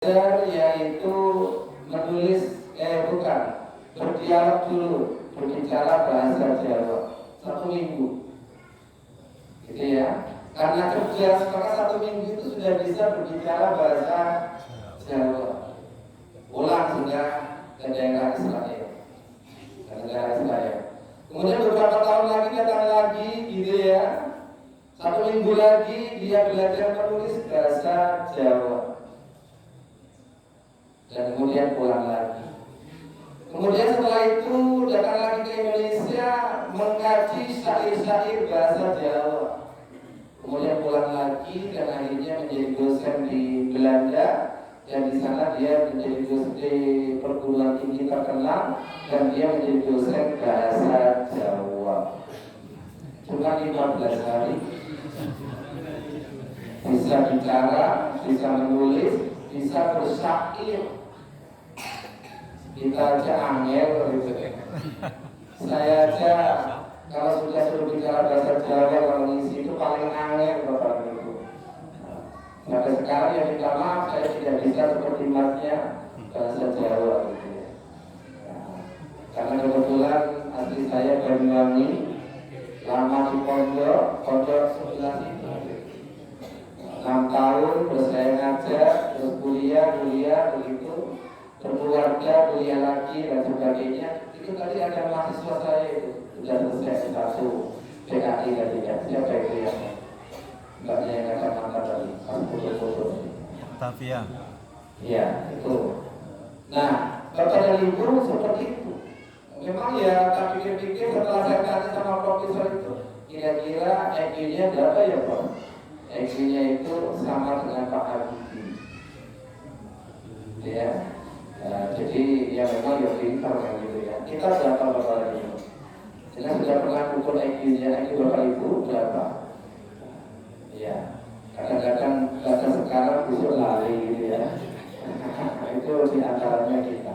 Yaitu menulis berdialog dulu, berbicara bahasa Jawa 1 minggu, gitu ya. Karena kerja, maka 1 minggu itu sudah bisa berbicara bahasa Jawa. Pulang sudah ke daerah Israel, ke negara Israel. Kemudian beberapa tahun lagi datang lagi, gitu ya. 1 minggu lagi dia belajar menulis bahasa Jawa. Dan kemudian pulang lagi. Kemudian setelah itu datang lagi ke Indonesia mengkaji syair-syair bahasa Jawa. Kemudian pulang lagi dan akhirnya menjadi dosen di Belanda, dan di sana dia menjadi dosen di perguruan tinggi terkenal, dan dia menjadi dosen bahasa Jawa. Cuma 15 hari bisa bicara, bisa menulis, bisa bersyair. Kita aja angel gitu. Saya aja kalau sudah suruh bicara bahasa Jawa kalau ngisi itu paling angel Bapak Ibu. Sampai sekarang ya minta maaf saya tidak bisa seperti masnya bahasa Jawa gitu ya. Karena kebetulan asli saya Banyuwangi, lama di pondok sebelah itu 6 tahun, terus saya ngajar, terus kuliah begitu, berkeluarga, kuliah lagi dan sebagainya. Itu tadi ada mahasiswa saya itu sudah selesai S1 PKI tadinya. Siapa itu ya? Mbaknya yang kata tadi, pas foto-foto. Tavia. Iya, itu. Nah, Bapak dan Ibu seperti itu. Memang ya, tak pikir-pikir setelah saya tanya sama profesor itu, kira-kira IQ-nya berapa ya Pak? IQ-nya itu sama dengan Pak Habibie. Ya. Jadi ya memang ya pintar kan gitu ya. Kita berapa Bapak Ibu? Saya sudah pernah ukur IQ-nya, IQ Bapak Ibu berapa? Ya, kadang-kadang data sekarang besok lari gitu ya. Itu diantaranya kita.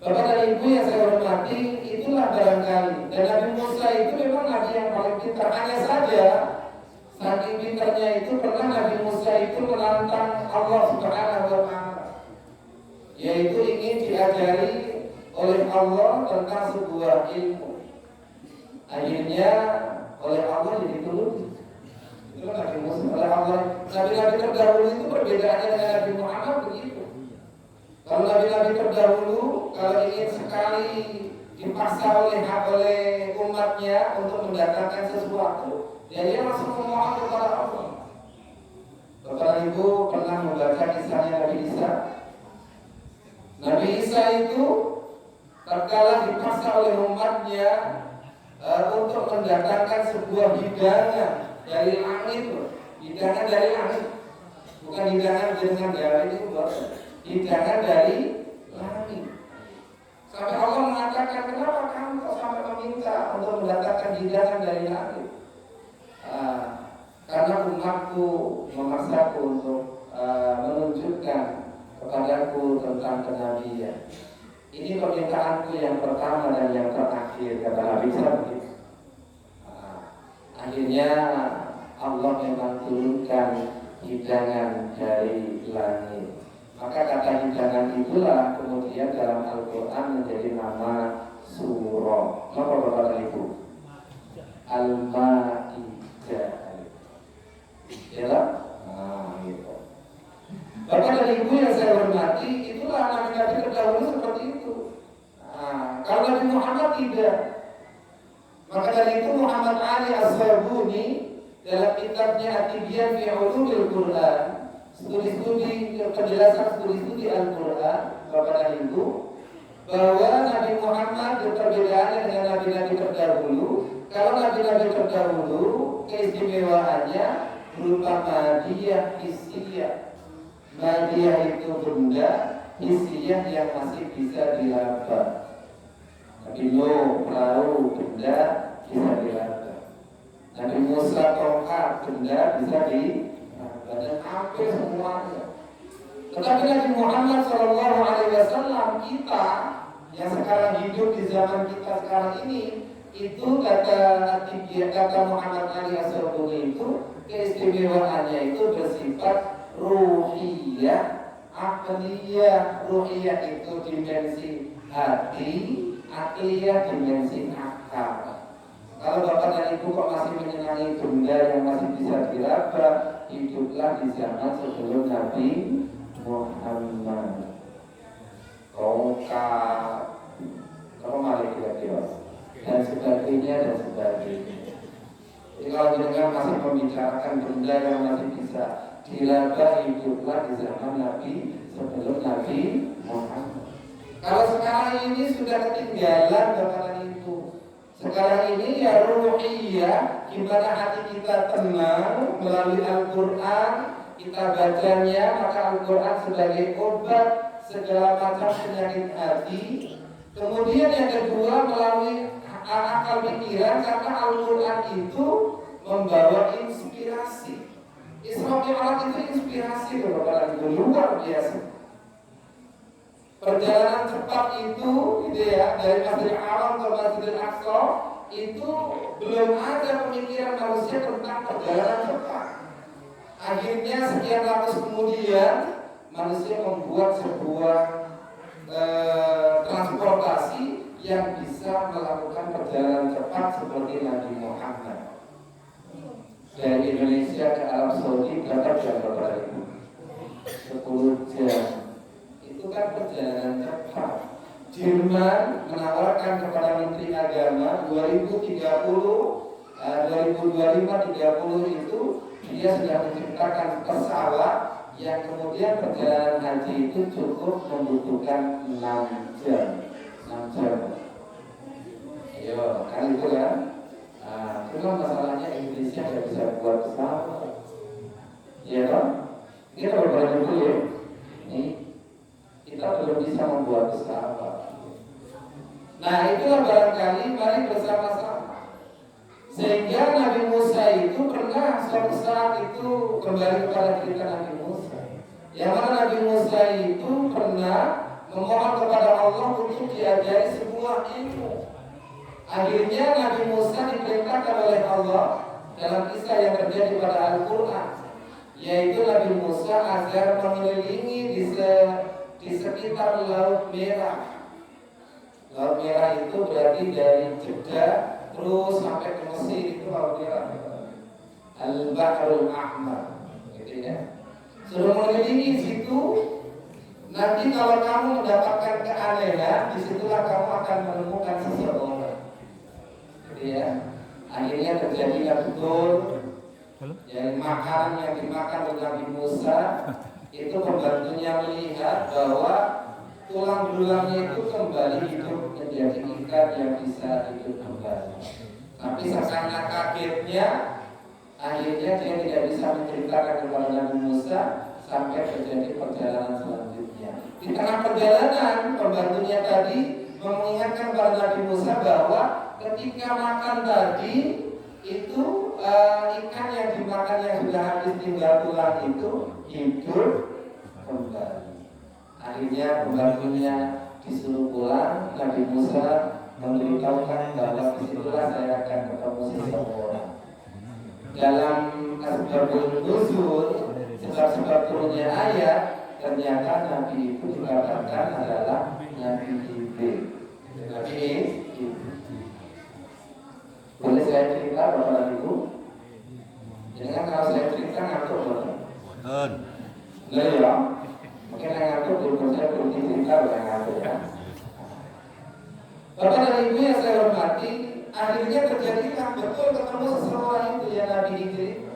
Bapak dan Ibu yang saya hormati, itulah barangkali. Dan Nabi Musa itu memang nabi yang paling pintar. Hanya saja, saking pintarnya itu pernah Nabi Musa itu menantang Allah Subhanahu wa Ta'ala, yaitu ingin diajari oleh Allah tentang sebuah ilmu. Akhirnya oleh Allah jadi dituruti. Itu Nabi Musa oleh Allah. Nabi-nabi terdahulu itu perbedaannya dengan Nabi Muhammad begitu. Kalau nabi-nabi terdahulu kalau ingin sekali dipaksa oleh umatnya untuk mendatangkan sesuatu, ya dia langsung memohon kepada Allah. Bapak Ibu pernah membaca kisahnya Nabi Isa? Nabi Isa itu terkala dipaksa oleh umatnya untuk mendatangkan sebuah hidangan dari langit, hidangan dari langit, bukan hidangan dengan dari itu, hidangan dari langit. Sampai Allah mengatakan, kenapa kamu kok sampai meminta untuk mendatangkan hidangan dari langit? Karena umatku memaksaku untuk menunjukkan kepadaku tentang kenabian. Ini permintaanku yang pertama dan yang terakhir, kata Nabi Isa begitu. Akhirnya Allah memang turunkan hidangan dari langit. Maka kata hidangan itulah kemudian dalam Al-Quran menjadi nama surah. Apa Bapak dan Ibu? Al-Ma'idah. Ya, gitu. Bapak dan Ibu yang saya hormati, itulah nabi-nabi terdahulu seperti itu. Kalau Nabi Muhammad tidak, maka dari itu Muhammad Ali As-Sabuni dalam kitabnya At-Tibyan fi Ulumil Quran, studi-studi penjelasan studi-studi Al-Quran, Bapak dan Ibu, bahwa Nabi Muhammad perbedaannya dengan nabi-nabi terdahulu. Kalau nabi-nabi terdahulu keistimewaannya berupa madiyah, hissiyah. Madiyah itu benda, hissiyah yang masih bisa dilaba. Nabi Nuh perahu, benda bisa dilaba. Nabi Musa tongkat, benda bisa dilaba, dan hampir semuanya. Tetapi Nabi Muhammad SAW, kita yang sekarang hidup di zaman kita sekarang ini, itu kata Muhammad Ali As-Sabuni itu keistimewaannya itu bersifat ruhiyah Akliyah, ruhiyah itu dimensi hati, akliyah dimensi akal. Kalau bapak dan ibu kok masih menyenangi benda yang masih bisa diraba, hiduplah di zaman sebelum Nabi Muhammad. Tongkat, apa malah kira-kira, dan sebagainya. Jadi kalau jenengan masih membicarakan benda yang masih bisa diraba, hiduplah di zaman Nabi sebelum Nabi Muhammad. Kalau sekarang ini sudah ketinggalan bapak dan ibu. Sekarang ini ya ruhiyah, gimana hati kita tenang melalui Al-Quran, kita bacanya, maka Al-Quran sebagai obat segala macam penyakit hati. Kemudian yang kedua melalui akal pikiran, karena Al-Quran itu membawa inspirasi. Isra Mi'raj itu inspirasi kepada kita luar biasa. Perjalanan cepat itu, gitu ya, dari Masjidil Haram ke Masjidil Aqsa itu belum ada pemikiran manusia tentang perjalanan cepat. Akhirnya sekian ratus kemudian manusia membuat sebuah transportasi yang bisa melakukan perjalanan cepat seperti Nabi Muhammad. Dari Indonesia ke Arab Saudi berapa jam Bapak Ibu? 10 jam. Itu kan perjalanan cepat. Jerman menawarkan kepada Menteri Agama 2025-30 itu dia sudah menciptakan pesawat yang kemudian perjalanan haji itu cukup membutuhkan 6 jam. 6 jam. Ayo, kan itu kan? Cuma masalahnya Indonesia tidak bisa buat pesawat. Iya kan? Ini kalau berani dulu ya. Nih, kita belum bisa membuat pesawat. Nah, itulah barangkali mari bersama-sama. Sehingga Nabi Musa itu pernah suatu saat itu kembali kepada cerita Nabi Musa. Yang mana Nabi Musa itu pernah memohon kepada Allah untuk diajari sebuah ilmu. Akhirnya Nabi Musa diperintahkan oleh Allah dalam kisah yang terjadi pada Al-Quran, yaitu Nabi Musa agar mengelilingi di sekitar Laut Merah. Laut Merah itu berarti dari Jeddah terus sampai ke Mesir, itu Laut Merah, Al-Bahrul Ahmar, gitu ya. Suruh mengelilingi situ. Nanti kalau kamu mendapatkan keanehan, disitulah kamu akan menemukan seseorang. Ya, akhirnya terjadilah betul yang makanan yang dimakan oleh Nabi Musa itu pembantunya melihat bahwa tulang belulangnya itu kembali hidup menjadi ikan yang bisa hidup kembali. Tapi saking kagetnya, akhirnya dia tidak bisa menceritakan kepada Nabi Musa sampai terjadi perjalanan selanjutnya. Di tengah perjalanan, pembantunya tadi mengingatkan kepada Nabi Musa bahwa ketika makan tadi itu ikan yang dimakan yang sudah habis tinggal tulang itu hidup kembali. Akhirnya pembantunya disuruh pulang. Nabi Musa memberitahukan bahwa disitulah saya akan ketemu seseorang. Dalam Asbabun Nuzul, sebab-sebab turunnya ayat, ternyata Nabi itu dikatakan adalah Nabi Jibril. Nabi Jibril. Boleh saya cerita Bapak dan Ibu? Jadi kan kalau saya cerita ngantuk Bapak? Enggak ya? Mungkin yang ngantuk belum saya berhenti cerita yang ngantuk ya. Bapak dan Ibu yang saya hormati, akhirnya terjadilah betul ketemu seseorang itu ya Nabi Jibril.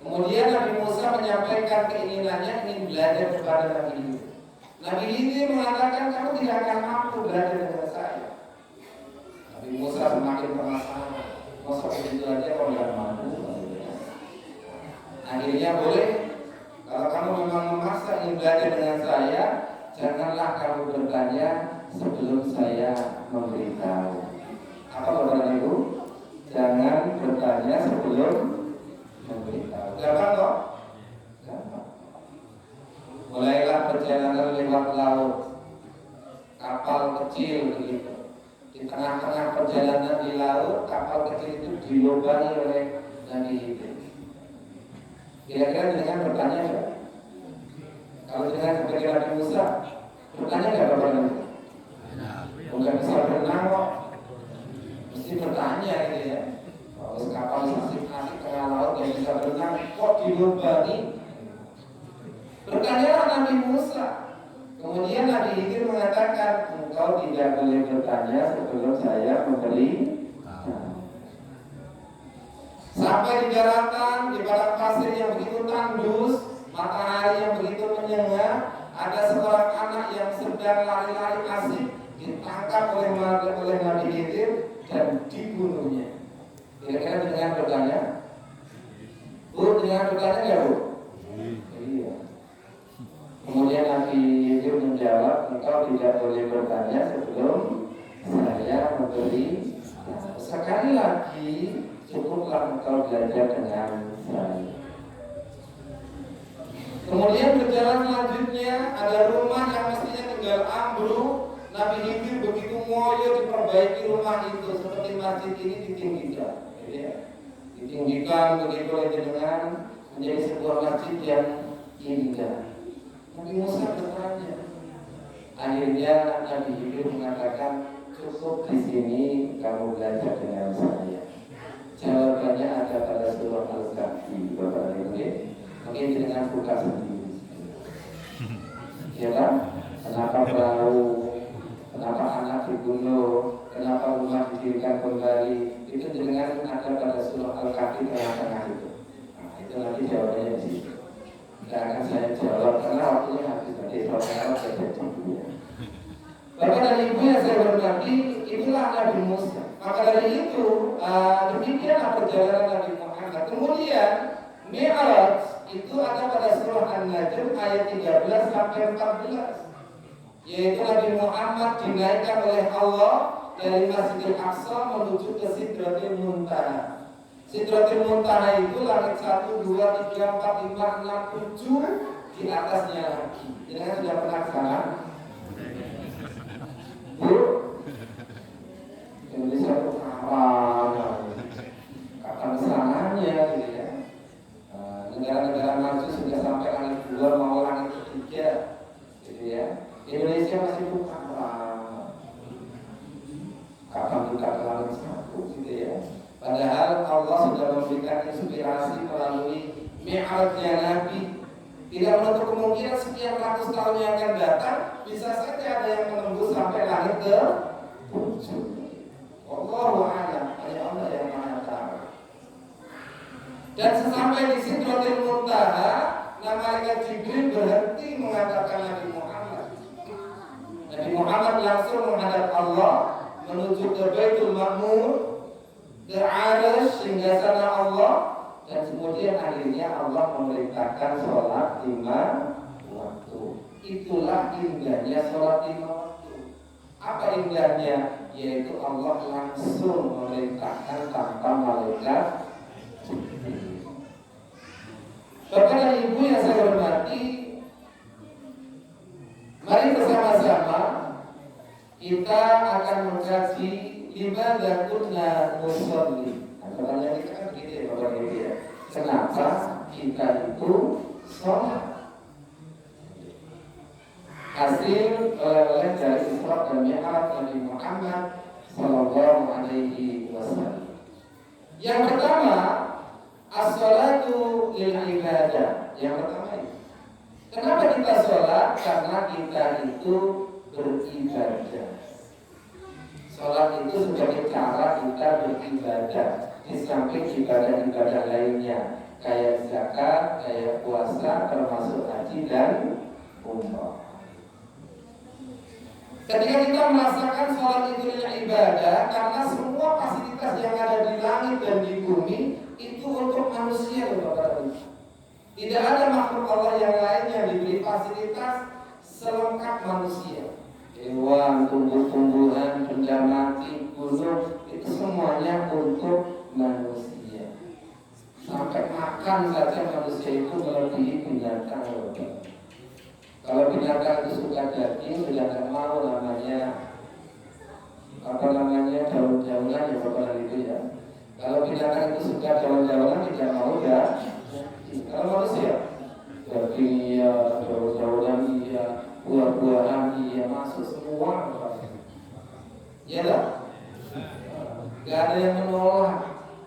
Kemudian Nabi Musa menyampaikan keinginannya ingin belajar kepada Nabi Jibril. Nabi Jibril mengatakan kamu tidak akan mampu belajar dengan saya. Nabi Musa semakin penasaran, masa begitu aja kalau nggak mampu. Akhirnya boleh, kalau kamu memang memaksa ingin belajar dengan saya, janganlah kamu bertanya sebelum saya memberitahu. Apa Bapak Ibu? Jangan bertanya sebelum memberitahu. Gampang kok? Gampang. Mulailah perjalanan lewat laut, kapal kecil begitu. Di tengah-tengah perjalanan di laut, kapal kecil itu dilubangi oleh Nabi Jibril. Kira-kira dengan bertanya enggak? Kalau dengan sebagai Nabi Musa, bertanya nggak kepada Nabi? Bukan bisa berenang kok, mesti bertanya gitu ya. Kalau kapal asik tengah laut yang bisa berenang, kok dilubangi? Bertanyalah Nabi Musa. Kemudian Nabi Khidir mengatakan, engkau tidak boleh bertanya sebelum saya memberi. Sampai di daratan, di padang pasir yang begitu tandus, matahari yang begitu menyengat, ada seorang anak yang sedang lari-lari asik ditangkap oleh Nabi Khidir dan dibunuhnya. Kira-kira dengan bertanya? Bu, dengan bertanya nggak Bu? Iya. Kemudian Nabi Khidir menjawab, engkau tidak boleh bertanya sebelum saya memberi. Sekali lagi, cukuplah engkau belajar dengan saya. Kemudian berjalan selanjutnya, ada rumah yang mestinya tinggal ambruk. Nabi Khidir begitu ngoyo diperbaiki rumah itu, seperti masjid ini ditinggikan, ya. Ditinggikan begitu dengan menjadi sebuah masjid yang indah. Nabi Musa bertanya. Akhirnya Nabi Khidir mengatakan, cukup di sini kamu belajar dengan saya. Jawabannya ada pada surah Al-Kahfi, Bapak Ibu. Mungkin dengan buka sendiri. Ya kan? Kenapa perahu? Kenapa anak dibunuh? Kenapa rumah didirikan kembali? Itu dengan ada pada surah Al-Kahfi tengah-tengah itu. Nah, itu nanti jawabannya di situ. Tidak akan saya jawab karena waktunya habis nanti. Kalau saya jadi. Bapak dan Ibu yang saya hormati, itulah Nabi Musa. Maka dari itu, demikianlah perjalanan Nabi Muhammad. Kemudian, Mi'raj itu ada pada surah An-Najm ayat 13 sampai 14. Yaitu Nabi Muhammad dinaikkan oleh Allah dari Masjidil Aqsa menuju ke Sidratil Muntaha. Sidratil Muntaha itu langit 1, 2, 3, 4, 5, 6, 7 di atasnya lagi. Jangan sudah pernah ke sana? Bu, Indonesia itu kapan kesananya gitu ya. Negara-negara maju sudah sampai langit 2 mau langit 3 gitu ya. Indonesia masih buka kapan buka ke langit 1 gitu ya. Padahal Allah sudah memberikan inspirasi melalui Mi'rajnya Nabi. Tidak menutup kemungkinan sekian ratus tahun yang akan datang bisa saja ada yang menembus sampai langit ke 7. Wallahu a'lam, hanya Allah yang Maha tahu. Dan sesampai di Sidratil Muntaha, malaikat Jibril berhenti mengatakan Nabi Muhammad. Nabi Muhammad langsung menghadap Allah menuju ke Baitul Ma'mur, ke Arsy singgasana Allah. Dan kemudian akhirnya Allah memerintahkan sholat 5 waktu. Itulah indahnya sholat 5 waktu. Apa indahnya? Yaitu Allah langsung memerintahkan tanpa malaikat. Bapak dan Ibu yang saya hormati, mari bersama-sama kita akan mengkaji limadza kunna nusalli. Pertanyaan kita kan begini ya Bapak Ibu ya. Kenapa kita itu sholat? Hasil oleh-oleh dari Isra dan Mi'raj Nabi Muhammad Sallallahu Alaihi Wasallam. Yang pertama, as-sholatu lil ibadah. Yang pertama ini. Kenapa kita sholat? Karena kita itu beribadah. Sholat itu sebagai cara kita beribadah. Di samping ibadah-ibadah lainnya kayak zakat, kayak puasa, termasuk haji dan umrah. Ketika kita merasakan sholat itu ibadah, karena semua fasilitas yang ada di langit dan di bumi itu untuk manusia, Bapak. Tidak ada makhluk Allah yang lain yang diberi fasilitas selengkap manusia. Hewan, tumbuh-tumbuhan, benda mati, gunung, itu semuanya untuk manusia. Sampai makan saja manusia itu melebihi binatang. Kalau binatang itu suka daging, binatang mau namanya daun-daunan ya Bapak itu ya. Kalau binatang itu suka daun-daunan tidak mau ya. Kalau manusia daging iya, daun-daunan iya, buah-buahan iya, masuk semua. Iya tak? Gak ada yang menolak,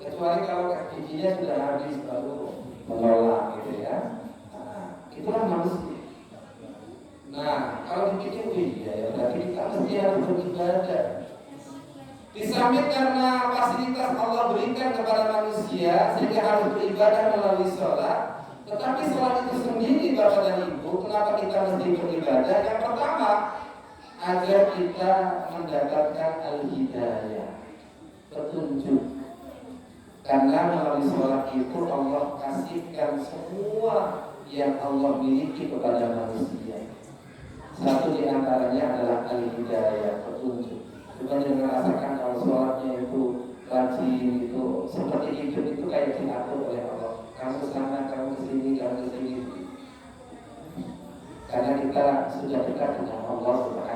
kecuali kalau giginya sudah habis baru menolak gitu ya. Nah, itulah manusia. Nah, kalau dipikir iya ya, berarti kita mesti harus beribadah. Di samping karena fasilitas Allah berikan kepada manusia sehingga harus beribadah melalui sholat. Tetapi sholat itu sendiri Bapak dan Ibu, kenapa kita mesti beribadah? Yang pertama, agar kita mendapatkan al-hidayah, petunjuk. Karena melalui sholat itu Allah kasihkan semua yang Allah miliki kepada manusia. Satu di antaranya adalah al-hidayah, petunjuk. Bukan yang merasakan kalau sholatnya itu rajin itu seperti hidup itu kayak diatur oleh Allah. Kamu sana, kamu kesini, kamu kesini. Karena kita sudah dekat dengan Allah.